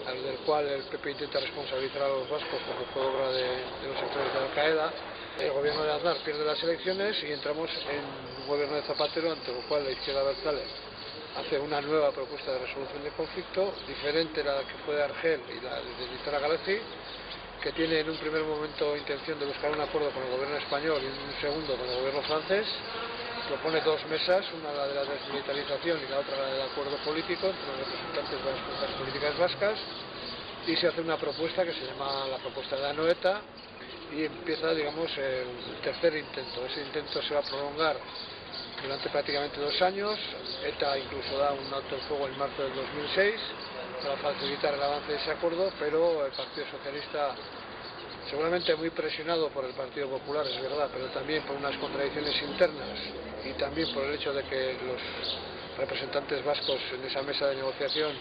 al del cual el PP intenta responsabilizar a los vascos porque fue obra de los sectores de Al-Qaeda, el gobierno de Aznar pierde las elecciones y entramos en un gobierno de Zapatero, ante lo cual la izquierda Abertzale hace una nueva propuesta de resolución del conflicto, diferente a la que fue de Argel y la de Nitara Galazi, que tiene en un primer momento intención de buscar un acuerdo con el gobierno español y en un segundo con el gobierno francés. Propone dos mesas, una la de la desmilitarización y la otra la del acuerdo político entre los representantes de las fuerzas políticas vascas, y se hace una propuesta que se llama la propuesta de Anoeta y empieza, digamos, el tercer intento. Ese intento se va a prolongar durante prácticamente 2 años. ETA incluso da un alto el fuego en marzo del 2006 para facilitar el avance de ese acuerdo, pero el Partido Socialista, seguramente muy presionado por el Partido Popular, es verdad, pero también por unas contradicciones internas y también por el hecho de que los representantes vascos en esa mesa de negociación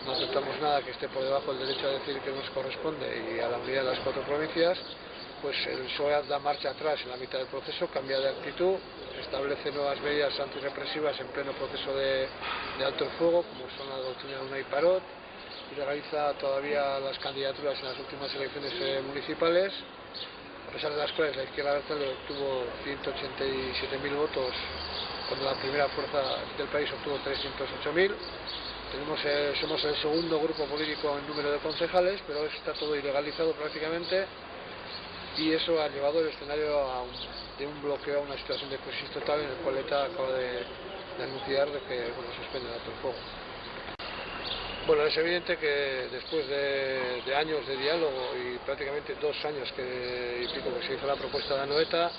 no aceptamos nada que esté por debajo del derecho a decidir que nos corresponde y a la unidad de las 4 provincias, pues el PSOE da marcha atrás en la mitad del proceso, cambia de actitud, establece nuevas medidas antirrepresivas en pleno proceso de alto el fuego, como son la doctrina de Unai Parot, y realiza todavía las candidaturas en las últimas elecciones municipales, a pesar de las cuales la izquierda Abertzale obtuvo 187.000 votos, cuando la primera fuerza del país obtuvo 308.000. Somos el segundo grupo político en número de concejales, pero está todo ilegalizado prácticamente, y eso ha llevado el escenario de un bloqueo a una situación de crisis total, en el cual ETA acaba de anunciar de que suspende el alto el fuego. Bueno, es evidente que después de años de diálogo y prácticamente 2 años y pico que se hizo la propuesta de Anoeta,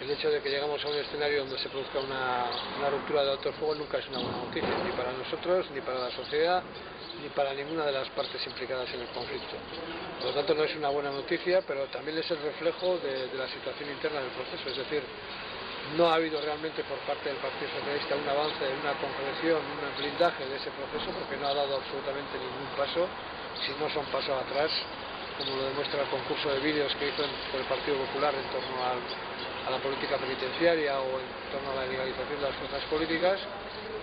el hecho de que llegamos a un escenario donde se produzca una ruptura de alto el fuego nunca es una buena noticia, ni para nosotros, ni para la sociedad, ni para ninguna de las partes implicadas en el conflicto. Por lo tanto, no es una buena noticia, pero también es el reflejo de la situación interna del proceso, es decir, no ha habido realmente por parte del Partido Socialista un avance, una concreción, un blindaje de ese proceso, porque no ha dado absolutamente ningún paso, si no son pasos atrás, como lo demuestra el concurso de vídeos que hizo por el Partido Popular en torno a la política penitenciaria o en torno a la legalización de las fuerzas políticas,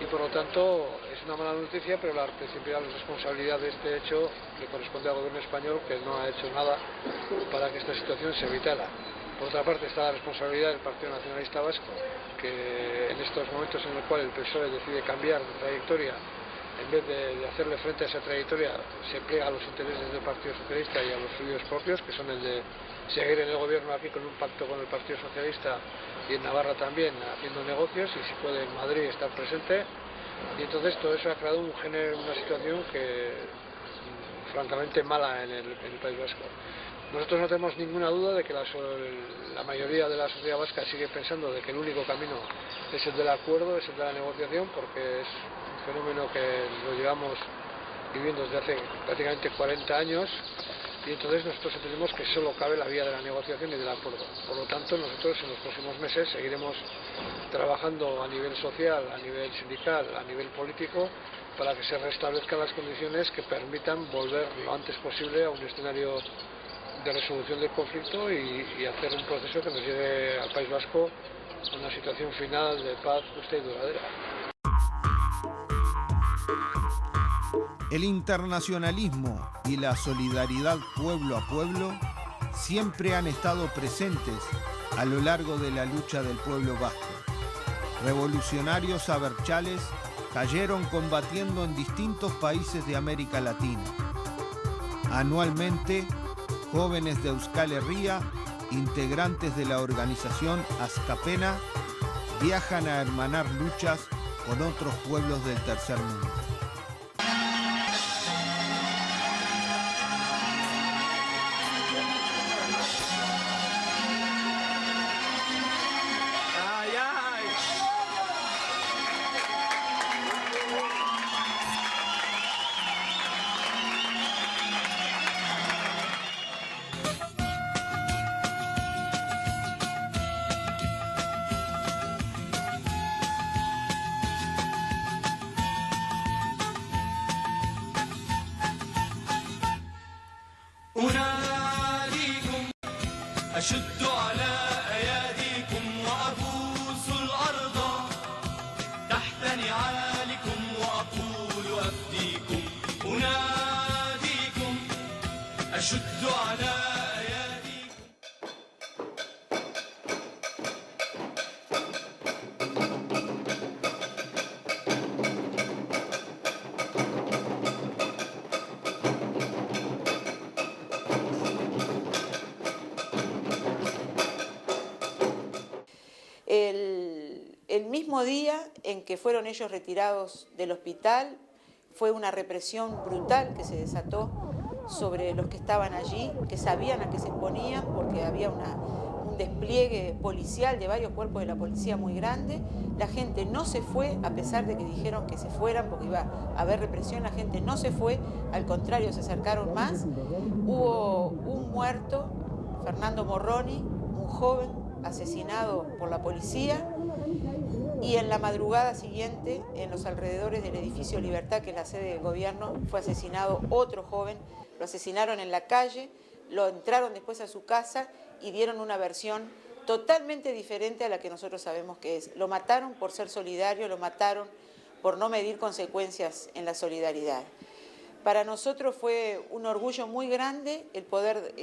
y por lo tanto es una mala noticia, pero la principal responsabilidad de este hecho le corresponde al gobierno español, que no ha hecho nada para que esta situación se evitara. Por otra parte está la responsabilidad del Partido Nacionalista Vasco, que en estos momentos en el cual el PSOE decide cambiar de trayectoria, en vez de hacerle frente a esa trayectoria, se pliega a los intereses del Partido Socialista y a los suyos propios, que son el de seguir en el gobierno aquí con un pacto con el Partido Socialista y en Navarra también haciendo negocios, y si puede en Madrid estar presente. Y entonces todo eso ha creado una situación que francamente mala en el País Vasco. Nosotros no tenemos ninguna duda de que la mayoría de la sociedad vasca sigue pensando de que el único camino es el del acuerdo, es el de la negociación, porque es un fenómeno que lo llevamos viviendo desde hace prácticamente 40 años, y entonces nosotros entendemos que solo cabe la vía de la negociación y del acuerdo. Por lo tanto, nosotros en los próximos meses seguiremos trabajando a nivel social, a nivel sindical, a nivel político, para que se restablezcan las condiciones que permitan volver lo antes posible a un escenario de resolución del conflicto y hacer un proceso que nos lleve al País Vasco a una situación final de paz justa y duradera. El internacionalismo y la solidaridad pueblo a pueblo siempre han estado presentes a lo largo de la lucha del pueblo vasco. Revolucionarios abertzales cayeron combatiendo en distintos países de América Latina. Anualmente, jóvenes de Euskal Herria, integrantes de la organización Askapena, viajan a hermanar luchas con otros pueblos del tercer mundo. أشد على أياديكم وأبوس الأرض تحت نعالكم وأقول أفديكم أناديكم أشد على El mismo día en que fueron ellos retirados del hospital, fue una represión brutal que se desató sobre los que estaban allí, que sabían a qué se exponían, porque había un despliegue policial de varios cuerpos de la policía muy grande. La gente no se fue, a pesar de que dijeron que se fueran porque iba a haber represión, la gente no se fue, al contrario, se acercaron más. Hubo un muerto, Fernando Morroni, un joven asesinado por la policía, y en la madrugada siguiente, en los alrededores del edificio Libertad, que es la sede del gobierno, fue asesinado otro joven. Lo asesinaron en la calle, lo entraron después a su casa y dieron una versión totalmente diferente a la que nosotros sabemos que es. Lo mataron por ser solidario, lo mataron por no medir consecuencias en la solidaridad. Para nosotros fue un orgullo muy grande el poder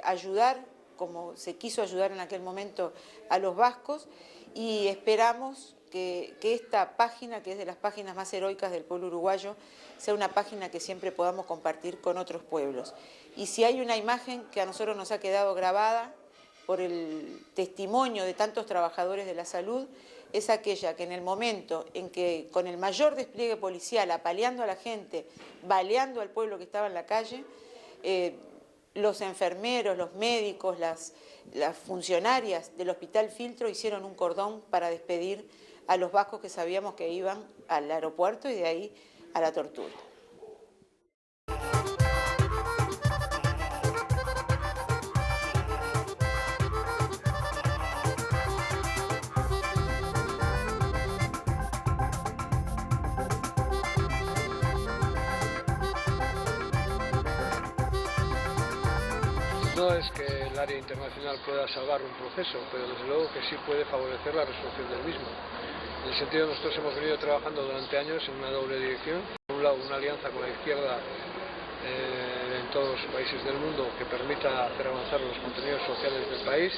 ayudar, como se quiso ayudar en aquel momento, a los vascos, y esperamos que esta página, que es de las páginas más heroicas del pueblo uruguayo, sea una página que siempre podamos compartir con otros pueblos. Y si hay una imagen que a nosotros nos ha quedado grabada por el testimonio de tantos trabajadores de la salud, es aquella que en el momento en que, con el mayor despliegue policial, apaleando a la gente, baleando al pueblo que estaba en la calle, los enfermeros, los médicos, las funcionarias del Hospital Filtro hicieron un cordón para despedir a los vascos que sabíamos que iban al aeropuerto y de ahí a la tortura. No es que el área internacional pueda salvar un proceso, pero desde luego que sí puede favorecer la resolución del mismo. En ese sentido, nosotros hemos venido trabajando durante años en una doble dirección. Por un lado, una alianza con la izquierda en todos los países del mundo que permita hacer avanzar los contenidos sociales del país,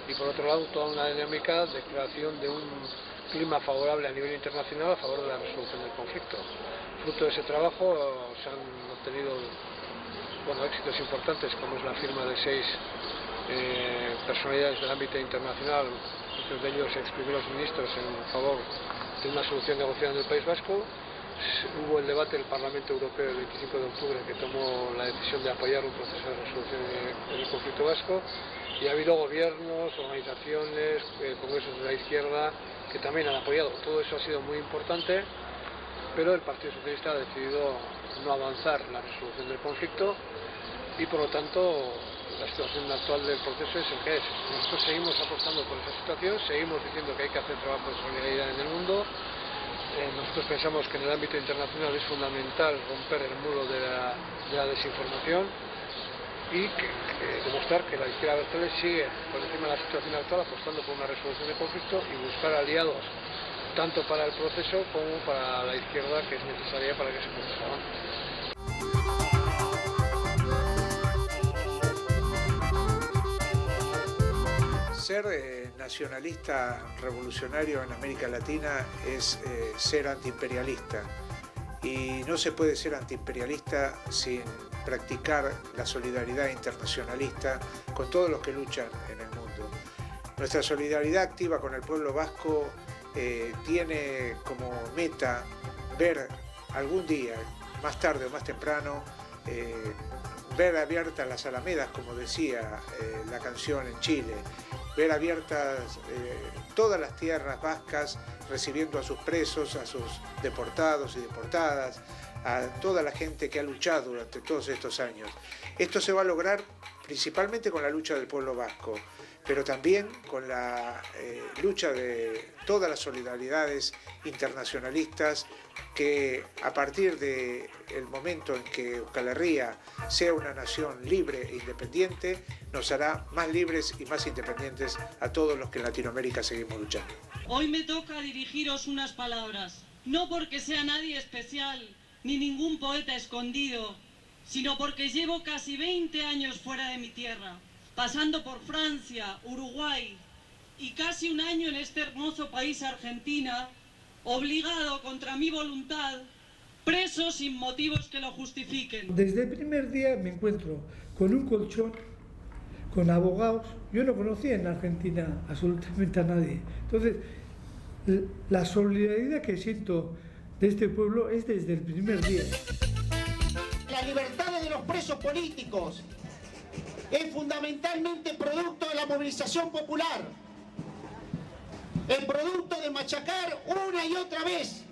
y por otro lado, toda una dinámica de creación de un clima favorable a nivel internacional a favor de la resolución del conflicto. Fruto de ese trabajo se han obtenido éxitos importantes, como es la firma de 6 personalidades del ámbito internacional, muchos de ellos ex primeros ministros, en favor de una solución negociada en el País Vasco. Hubo el debate del Parlamento Europeo el 25 de octubre, que tomó la decisión de apoyar un proceso de resolución del conflicto vasco, y ha habido gobiernos, organizaciones, congresos de la izquierda que también han apoyado. Todo eso ha sido muy importante, pero el Partido Socialista ha decidido no avanzar la resolución del conflicto, y por lo tanto la situación actual del proceso es el que es. Nosotros seguimos apostando por esa situación, seguimos diciendo que hay que hacer trabajo de solidaridad en el mundo. Nosotros pensamos que en el ámbito internacional es fundamental romper el muro de la desinformación y demostrar que la izquierda Bertole sigue por encima de la situación actual apostando por una resolución del conflicto y buscar aliados tanto para el proceso como para la izquierda, que es necesaria para que ese proceso avance. Ser nacionalista revolucionario en América Latina es ser antiimperialista, y no se puede ser antiimperialista sin practicar la solidaridad internacionalista con todos los que luchan en el mundo. Nuestra solidaridad activa con el pueblo vasco tiene como meta ver algún día, más tarde o más temprano, ver abiertas las alamedas, como decía la canción en Chile, ver abiertas todas las tierras vascas, recibiendo a sus presos, a sus deportados y deportadas, a toda la gente que ha luchado durante todos estos años. Esto se va a lograr principalmente con la lucha del pueblo vasco, pero también con la lucha de todas las solidaridades internacionalistas que, a partir del momento en que Euskal Herria sea una nación libre e independiente, nos hará más libres y más independientes a todos los que en Latinoamérica seguimos luchando. Hoy me toca dirigiros unas palabras, no porque sea nadie especial ni ningún poeta escondido, sino porque llevo casi 20 años fuera de mi tierra, pasando por Francia, Uruguay y casi un año en este hermoso país, Argentina, obligado contra mi voluntad, preso sin motivos que lo justifiquen. Desde el primer día me encuentro con un colchón, con abogados. Yo no conocía en Argentina absolutamente a nadie. Entonces, la solidaridad que siento de este pueblo es desde el primer día. La libertad de los presos políticos es fundamentalmente producto de la movilización popular, el producto de machacar una y otra vez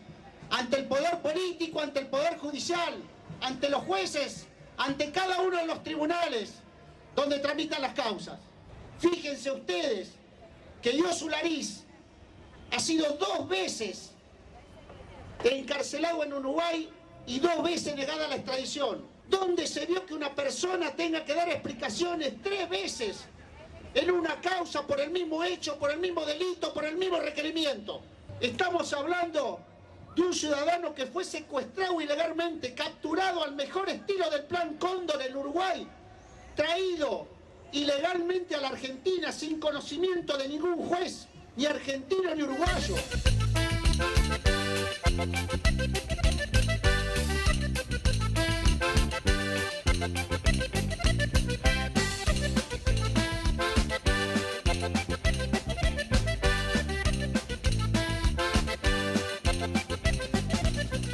ante el poder político, ante el poder judicial, ante los jueces, ante cada uno de los tribunales donde tramitan las causas. Fíjense ustedes que Yosu Lariz ha sido 2 veces encarcelado en Uruguay y 2 veces negada la extradición. ¿Dónde se vio que una persona tenga que dar explicaciones 3 veces en una causa por el mismo hecho, por el mismo delito, por el mismo requerimiento? Estamos hablando de un ciudadano que fue secuestrado ilegalmente, capturado al mejor estilo del Plan Cóndor en Uruguay, traído ilegalmente a la Argentina sin conocimiento de ningún juez, ni argentino ni uruguayo.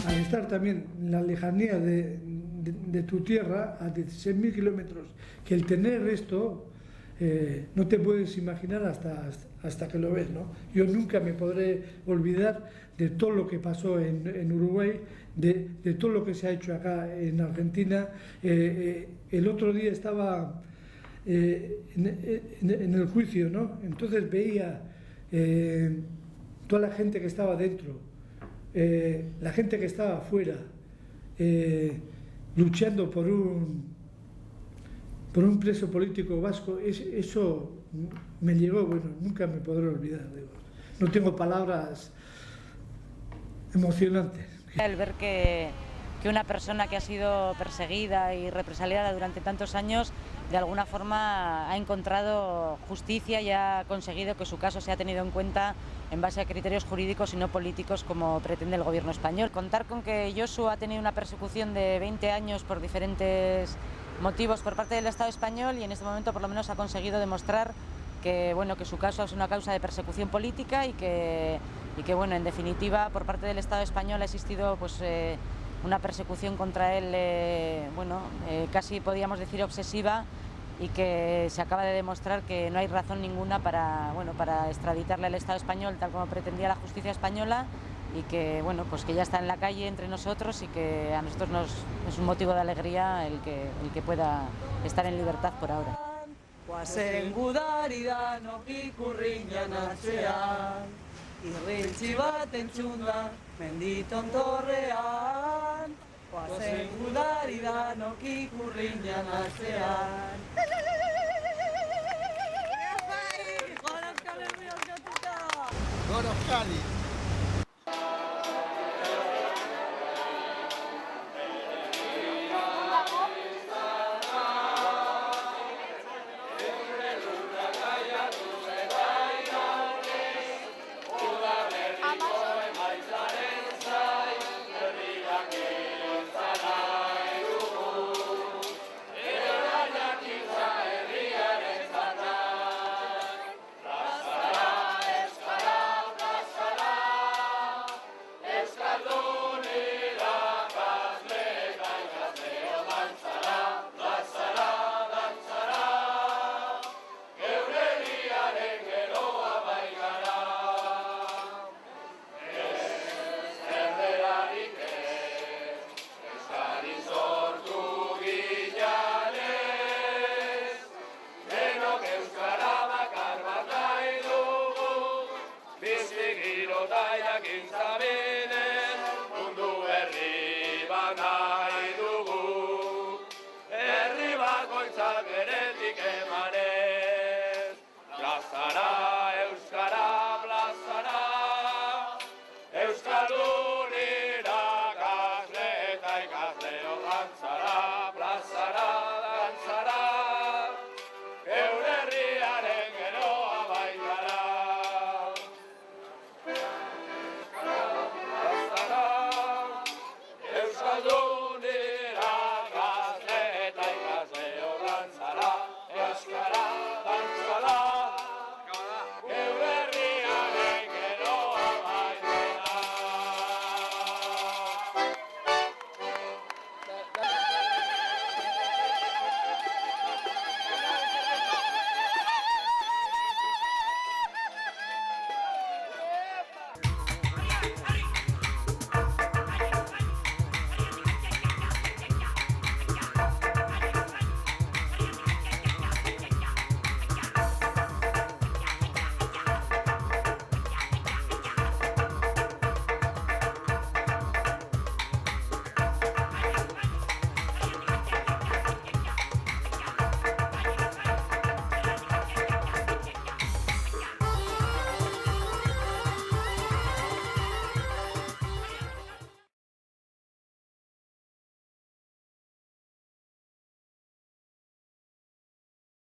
Al estar también en la lejanía de tu tierra, a 16.000 kilómetros, que el tener esto no te puedes imaginar hasta que lo ves, ¿no? Yo nunca me podré olvidar de todo lo que pasó en Uruguay, de todo lo que se ha hecho acá en Argentina. El otro día estaba en el juicio, ¿no? Entonces veía toda la gente que estaba dentro, la gente que estaba afuera, luchando por por un preso político vasco, eso me llegó, bueno, nunca me podré olvidar. Digo. No tengo palabras emocionantes. El ver que una persona que ha sido perseguida y represaliada durante tantos años, de alguna forma ha encontrado justicia y ha conseguido que su caso sea tenido en cuenta en base a criterios jurídicos y no políticos como pretende el gobierno español. Contar con que Josu ha tenido una persecución de 20 años por diferentes motivos por parte del Estado español y en este momento por lo menos ha conseguido demostrar que, bueno, que su caso es una causa de persecución política y que bueno, en definitiva por parte del Estado español ha existido pues, una persecución contra él, casi podríamos decir obsesiva, y que se acaba de demostrar que no hay razón ninguna para extraditarle al Estado español tal como pretendía la justicia española y que, bueno, pues que ya está en la calle entre nosotros y que a nosotros es un motivo de alegría el que pueda estar en libertad por ahora. Guazen gudaridan ikurriñan atzean, irrintzi bat entzunda menditon torrean. Guazen gudaridan ikurriñan atzean. Gora Euskadi! Herri bakoitzak ere